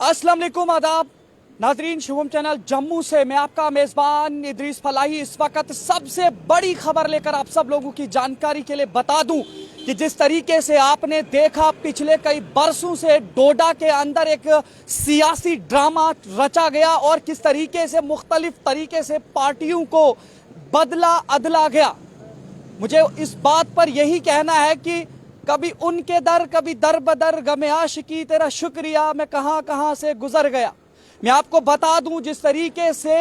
अस्सलाम वालेकुम, आदाब नाजरीन। शुभम चैनल जम्मू से मैं आपका मेजबान इदरीस फलाही इस वक्त सबसे बड़ी खबर लेकर आप सब लोगों की जानकारी के लिए बता दूं कि जिस तरीके से आपने देखा पिछले कई बरसों से डोडा के अंदर एक सियासी ड्रामा रचा गया और किस तरीके से मुख्तलिफ तरीके से पार्टियों को बदला अदला गया। मुझे इस बात पर यही कहना है कि कभी उनके दर कभी दर बदर गमे आशिकी तेरा शुक्रिया मैं कहां कहां से गुजर गया। मैं आपको बता दूं जिस तरीके से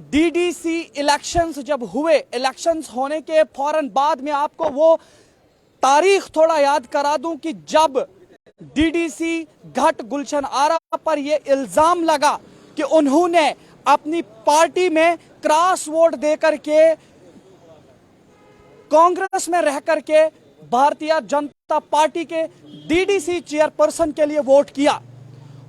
डीडीसी इलेक्शंस जब हुए, इलेक्शंस होने के फौरन बाद में आपको वो तारीख थोड़ा याद करा दूं कि जब डीडीसी घाट गुलशन आरा पर ये इल्जाम लगा कि उन्होंने अपनी पार्टी में क्रॉस वोट देकर के कांग्रेस में रह करके भारतीय जनता पार्टी के डीडीसी चेयरपर्सन के लिए वोट किया।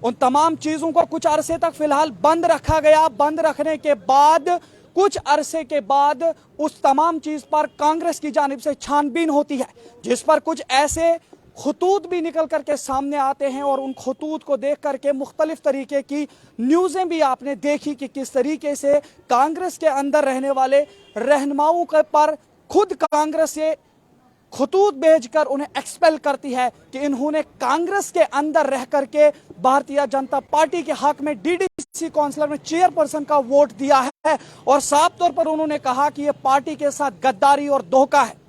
उन तमाम चीजों को कुछ अरसे तक फिलहाल बंद रखा गया। बंद रखने के बाद कुछ अरसे के बाद उस तमाम चीज पर कांग्रेस की जानिब से छानबीन होती है, जिस पर कुछ ऐसे खतूत भी निकल करके सामने आते हैं और उन खतूत को देख करके मुख्तलिफ तरीके की न्यूज़ें भी आपने देखी कि किस तरीके से कांग्रेस के अंदर रहने वाले रहनुमाओं के पर खुद कांग्रेस से खतूत भेजकर उन्हें एक्सपेल करती है कि इन्होंने कांग्रेस के अंदर रह करके भारतीय जनता पार्टी के हक में डीडीसी काउंसिलर में चेयरपर्सन का वोट दिया है और साफ तौर पर उन्होंने कहा कि यह पार्टी के साथ गद्दारी और धोखा है।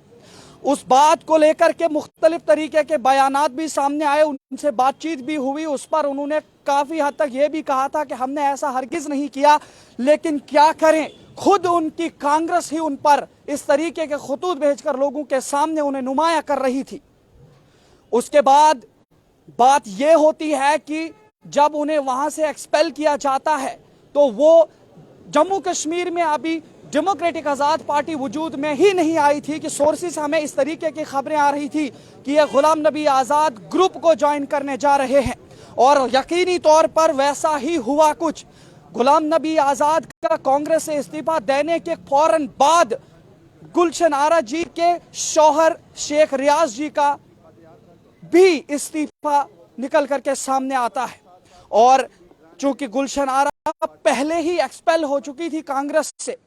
उस बात को लेकर के मुख्तलिफ तरीके के बयानात भी सामने आए, उनसे बातचीत भी हुई। उस पर उन्होंने काफी हद तक ये भी कहा था कि हमने ऐसा हरगिज नहीं किया, लेकिन क्या करें, खुद उनकी कांग्रेस ही उन पर इस तरीके के खतूत भेजकर लोगों के सामने उन्हें नुमाया कर रही थी। उसके बाद बात यह होती है कि जब उन्हें वहां से एक्सपेल किया जाता है तो वो जम्मू कश्मीर में अभी डेमोक्रेटिक आज़ाद पार्टी वजूद में ही नहीं आई थी कि सोर्सेस हमें इस तरीके की खबरें आ रही थी कि ये गुलाम नबी आज़ाद ग्रुप को ज्वाइन करने जा रहे हैं और यकीनी तौर पर वैसा ही हुआ कुछ। गुलाम नबी आज़ाद का कांग्रेस से इस्तीफा देने के फौरन बाद गुलशन आरा जी के शौहर शेख रियाज जी का भी इस्तीफा निकल करके सामने आता है और चूंकि गुलशन आरा पहले ही एक्सपेल हो चुकी थी कांग्रेस से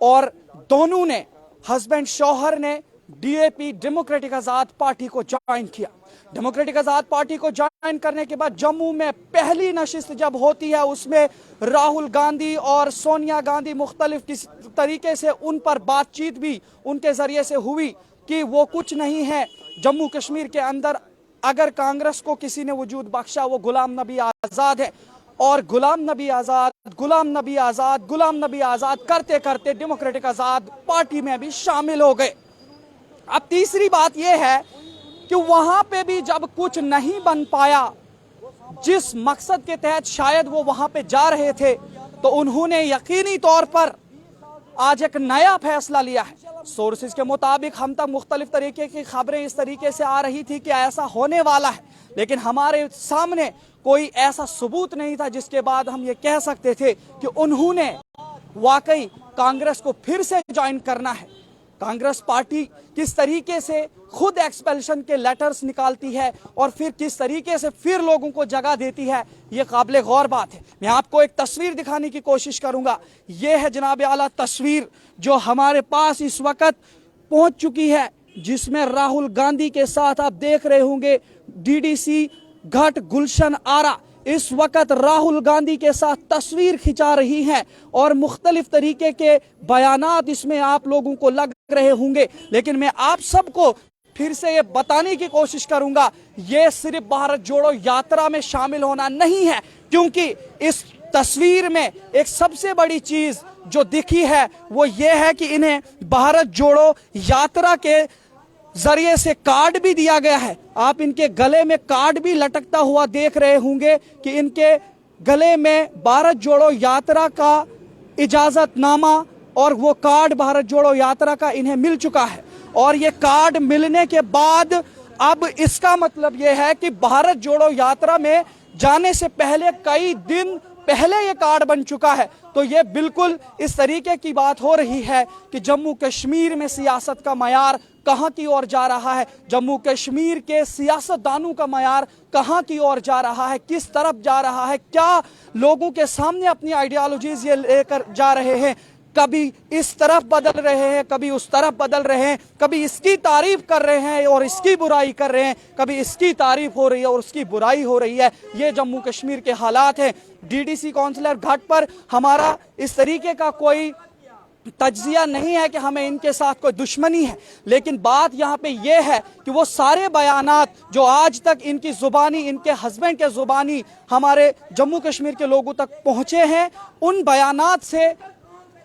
और दोनों ने हस्बैंड शौहर ने डीएपी डेमोक्रेटिक आज़ाद पार्टी को ज्वाइन किया। डेमोक्रेटिक आज़ाद पार्टी को ज्वाइन करने के बाद जम्मू में पहली नशिस्त जब होती है उसमें राहुल गांधी और सोनिया गांधी मुख्तलिफ किस तरीके से उन पर बातचीत भी उनके जरिए से हुई कि वो कुछ नहीं है जम्मू कश्मीर के अंदर, अगर कांग्रेस को किसी ने वजूद बख्शा वो गुलाम नबी आज़ाद है। और गुलाम नबी आज़ाद गुलाम नबी आज़ाद गुलाम नबी आज़ाद करते करते डेमोक्रेटिक आज़ाद पार्टी में भी शामिल हो गए। अब तीसरी बात यह है कि वहां पे भी जब कुछ नहीं बन पाया जिस मकसद के तहत शायद वो वहां पे जा रहे थे, तो उन्होंने यकीनी तौर पर आज एक नया फैसला लिया है। सोर्सेज के मुताबिक हम तक मुख्तलिफ तरीके की खबरें इस तरीके से आ रही थी कि ऐसा होने वाला है, लेकिन हमारे सामने कोई ऐसा सबूत नहीं था जिसके बाद हम ये कह सकते थे कि उन्होंने वाकई कांग्रेस को फिर से ज्वाइन करना है। कांग्रेस पार्टी किस तरीके से खुद एक्सपेल्शन के लेटर्स निकालती है और फिर किस तरीके से फिर लोगों को जगह देती है, ये काबिल गौर बात है। मैं आपको एक तस्वीर दिखाने की कोशिश करूंगा। ये है जनाब आला तस्वीर जो हमारे पास इस वक्त पहुंच चुकी है, जिसमें राहुल गांधी के साथ आप देख रहे होंगे डीडीसी घाट गुलशन आरा इस वक्त राहुल गांधी के साथ तस्वीर खिंचा रही हैं और मुख्तलिफ तरीके के बयानात इसमें आप लोगों को लग रहे होंगे, लेकिन मैं आप सबको फिर से ये बताने की कोशिश करूंगा ये सिर्फ भारत जोड़ो यात्रा में शामिल होना नहीं है, क्योंकि इस तस्वीर में एक सबसे बड़ी चीज जो दिखी है वो ये है कि इन्हें भारत जोड़ो यात्रा के जरिए से कार्ड भी दिया गया है। आप इनके गले में कार्ड भी लटकता हुआ देख रहे होंगे कि इनके गले में भारत जोड़ो यात्रा का इजाजतनामा और वो कार्ड भारत जोड़ो यात्रा का इन्हें मिल चुका है। और ये कार्ड मिलने के बाद अब इसका मतलब ये है कि भारत जोड़ो यात्रा में जाने से पहले कई दिन पहले ये कार्ड बन चुका है। तो ये बिल्कुल इस तरीके की बात हो रही है कि जम्मू कश्मीर में सियासत का मयार कहां की ओर जा रहा है, जम्मू कश्मीर के सियासतदानों का मयार कहां की ओर जा रहा है, किस तरफ जा रहा है, क्या लोगों के सामने अपनी आइडियोलॉजीज ये लेकर जा रहे हैं। कभी इस तरफ बदल रहे हैं, कभी उस तरफ बदल रहे हैं, कभी इसकी तारीफ कर रहे हैं और इसकी बुराई कर रहे हैं, कभी इसकी तारीफ हो रही है और उसकी बुराई हो रही है। ये जम्मू कश्मीर के हालात हैं। डीडीसी काउंसलर घाट पर हमारा इस तरीके का कोई तज्जिया नहीं है कि हमें इनके साथ कोई दुश्मनी है, लेकिन बात यहाँ पे ये है कि वो सारे बयानात जो आज तक इनकी जुबानी, इनके हस्बैंड के जुबानी हमारे जम्मू कश्मीर के लोगों तक पहुंचे हैं, उन बयानात से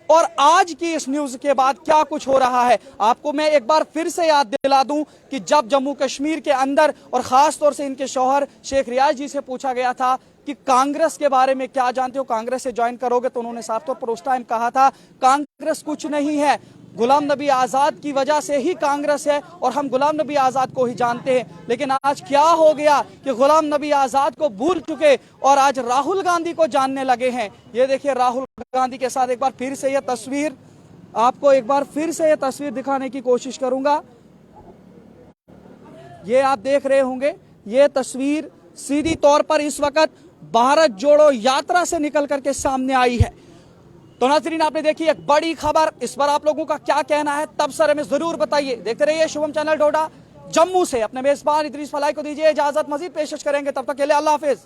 और आज की इस न्यूज के बाद क्या कुछ हो रहा है। आपको मैं एक बार फिर से याद दिला दूं कि जब जम्मू कश्मीर के अंदर और खास तौर से इनके शौहर शेख रियाज जी से पूछा गया था कि कांग्रेस के बारे में क्या जानते हो, कांग्रेस से ज्वाइन करोगे, तो उन्होंने साफ तौर पर उस टाइम कहा था कांग्रेस कुछ नहीं है, गुलाम नबी आजाद की वजह से ही कांग्रेस है और हम गुलाम नबी आजाद को ही जानते हैं। लेकिन आज क्या हो गया कि गुलाम नबी आजाद को भूल चुके और आज राहुल गांधी को जानने लगे हैं। ये देखिए राहुल गांधी के साथ एक बार फिर से यह तस्वीर, आपको एक बार फिर से यह तस्वीर दिखाने की कोशिश करूंगा। ये आप देख रहे होंगे, ये तस्वीर सीधी तौर पर इस वक्त भारत जोड़ो यात्रा से निकल करके सामने आई है। तो नाज़रीन, आपने देखी एक बड़ी खबर, इस पर आप लोगों का क्या कहना है तब सर हमें जरूर बताइए। देखते रहिए शुभम चैनल डोडा जम्मू से। अपने मेजबान इदरीस फलाई को दीजिए इजाजत, मजीद पेशकश करेंगे, तब तक के लिए अल्लाह हाफिज।